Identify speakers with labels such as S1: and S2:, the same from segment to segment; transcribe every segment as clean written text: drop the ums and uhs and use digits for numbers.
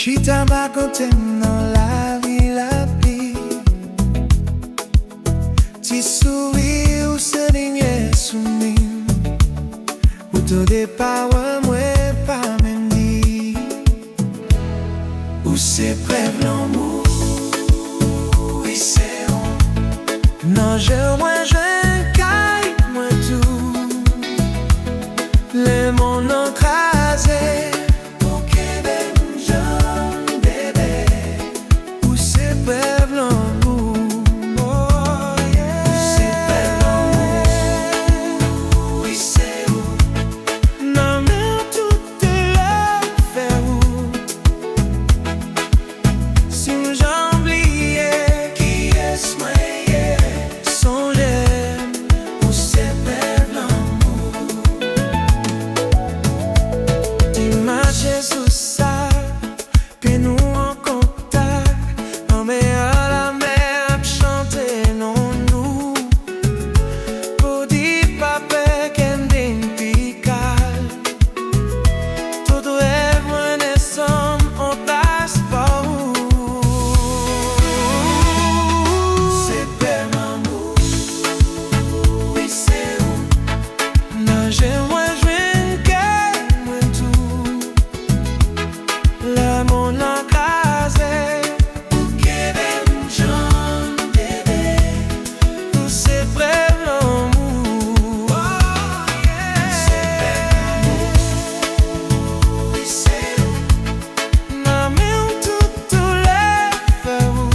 S1: Chita ba kontè nan la vie. Ti souri ou se denye soumi, ou to depa mwen pa men di. Ou se prev l'amou, oui se ou. Nan jè mwen jwen kay mwen tou. Le moun nan krasè, pou kebe m'jan bebe. Ou se prev l'amou, oh yeah. Ou se prev l'amou, oui se ou. Nan men tout le fè ou. Si m'jan bliye, ki es mwen ye. Sonje, ou se prev l'amou. Ti mache sou sa, pi nou an kontak. An me a la mer ap chante non nou. Pou di pape ken din pikal. Tout rêve mwen e som, on passe pa ou. Se prev l'amou, oui se ou. Nan jè mwen jwen kay mwen tou. La moun nan krasè, pou kebe m'jan bebe. Ou se prev l'amou, oh yeah. Se prev l'amou, oui se ou. Nan men tout le fè ou.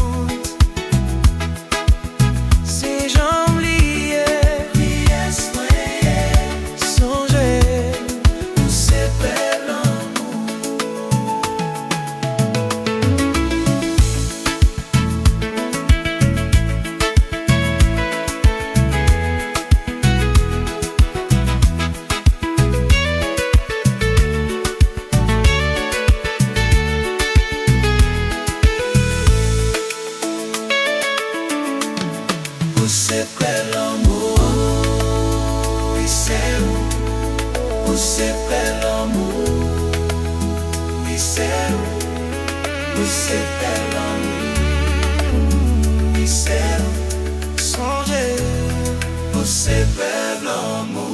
S1: Si jan bliye, ki es mwen ye. Sonje, ou se prev l'amou. Ou se prev l'amou, oui se ou. Ou se prev l'amou, oui se ou. Ou se prev l'amou, oui se ou. Sonje, ou se prev l'amou.